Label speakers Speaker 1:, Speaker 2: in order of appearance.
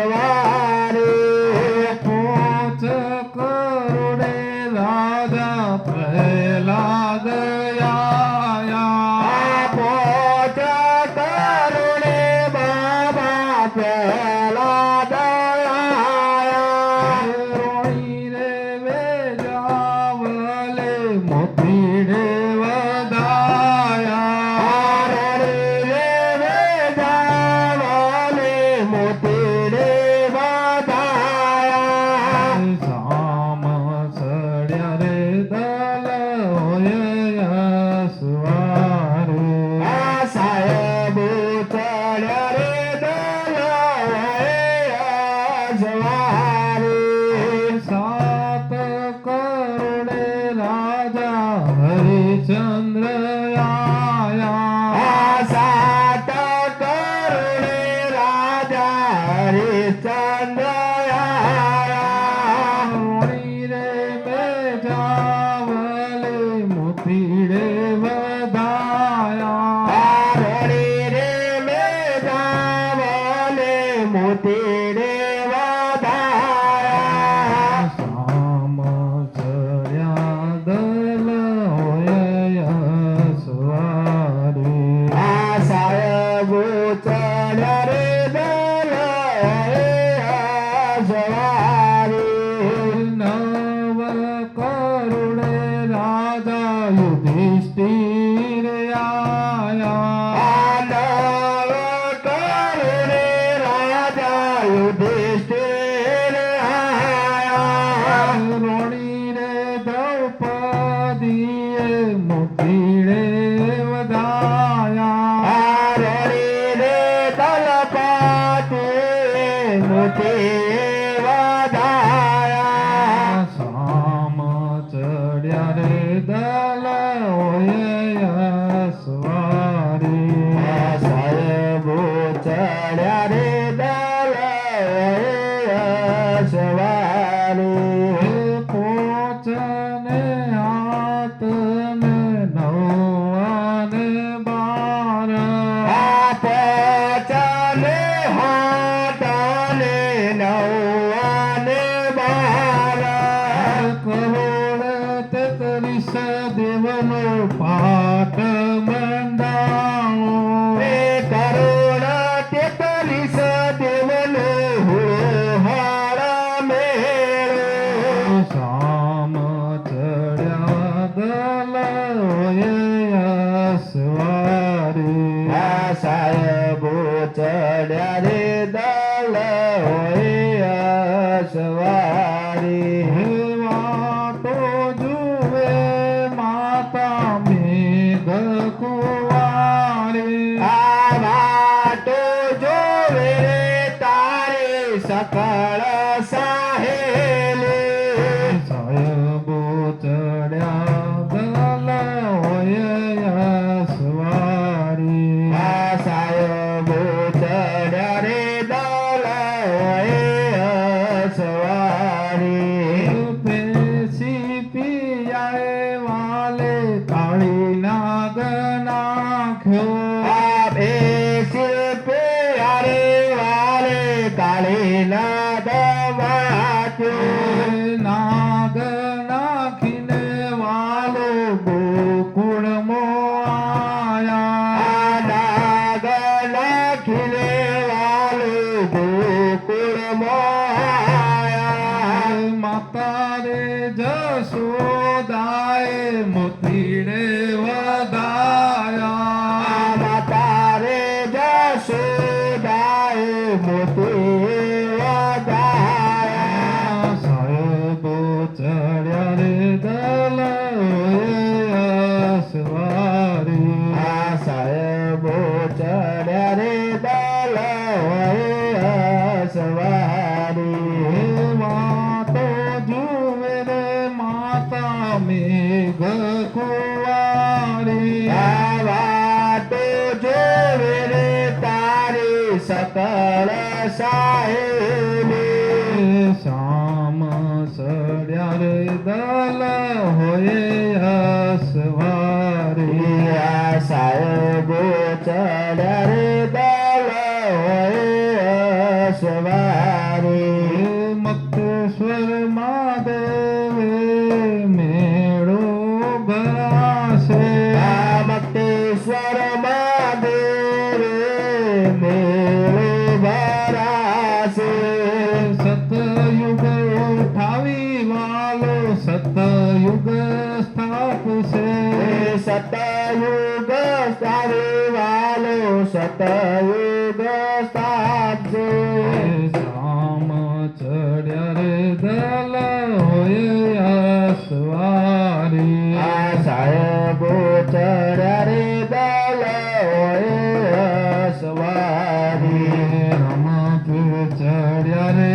Speaker 1: સવારે
Speaker 2: પોચ કરોડે રાજા પ્રહલાદ આયા
Speaker 1: પોચ કરોડે બાબા પ્રહલાદ આયા
Speaker 2: રોણી રે વેજાવલે મોતી રે વધાયા
Speaker 1: રે વેજાવલે મોતી રે વધાયા
Speaker 2: સામ સડ્યા રે દલ હોય સવારે
Speaker 1: સાહેબ ચડ્યા રે જવારે
Speaker 2: સાત કરોડે રાજા હરિચંદ્ર આયા
Speaker 1: સાત કરોડે રાજા હરિચંદ્ર
Speaker 2: રોણી રે બેજાવલે મોતી રે વધાયા
Speaker 1: રોણી રે મેજાવલે મોતી રે વધાયા
Speaker 2: સામ ચડ્યા દલ હોય સવારે
Speaker 1: સાહેબ ચડ્યા રે દલ જવારે
Speaker 2: નવ કરોડે રાજા યુધિષ્ઠિર આયા
Speaker 1: નવ કરોડે રાજા યુધિષ્ઠિર આયા
Speaker 2: રોણી રે દ્રૌપદીએ મોતી રે વધાયા
Speaker 1: રણી રે તલપતિ મોતી વધાયા
Speaker 2: સામ ચડ્યા રે દલ હોય સવારે
Speaker 1: સાહેબ ચડ્યા રે દલ સવારે
Speaker 2: પોચ ને હાથ ને નવાને બાર
Speaker 1: પચને હાટને નવાને બાર
Speaker 2: કરોડ તેત્રીસ દેવનો પાઠ મંડાવો
Speaker 1: કરોડ 43 દેવનો હાર મેળો
Speaker 2: સામ ચડ્યા દલ હોય સવારે
Speaker 1: સાહેબ ચડ્યા રે દલ હોય સવારે
Speaker 2: વાટો જુએ માતા મેઘ કુંવારી
Speaker 1: આ વાટો જોવે રે તારે સકળ સાહેલી
Speaker 2: સાહેબ ચડ્યા દલ હોય સવારી
Speaker 1: સાહેબ ચડ્યા રે દલ હોય સવારી
Speaker 2: પેશી પિયાએ વાલે કાળી નાગ નાખ્યો
Speaker 1: પ્યારે વાલે કાળી નાદ વાચ્યો
Speaker 2: નાગ નાખીને વાલો ગોકુળ આયા
Speaker 1: નાગ નાખીને વાલો ગોકુળ મોયા
Speaker 2: માતા રે જશોદાએ મોતી રે વધાયા
Speaker 1: માતા રે જશોદાએ મોતી વધાયા
Speaker 2: સાહેબ ચડ્યા રે દલ સવારે
Speaker 1: સાહેબ ચડ્યા રે દલ હોય સવારી
Speaker 2: વાતો જુએ રે માતા મેઘ કુંવારી
Speaker 1: વાતો જોવે રે તારી સકળ સાહેલી
Speaker 2: શામ સડ્યા રે દલ હોય સવારે
Speaker 1: સાહેબો ચડ્યા રે દલ હોય સવાર સવારી
Speaker 2: મક્તેશ્વર મહાદેવે મેળો ભરાશે
Speaker 1: મક્તેશ્વર મહાદેવ મેળો ભરાશે
Speaker 2: સતયુગ ઉઠાવી વાલો સતયુગ સ્થાપશે
Speaker 1: સતયુગ સ્થાપવાલો સતયુગ સ્થાપશે
Speaker 2: રામ ચડ્યા રે દલ હોય અસવારી
Speaker 1: આ સાહેબો ચડ્યા રે દલ હોય સવારી
Speaker 2: રમ ચડ્યા રે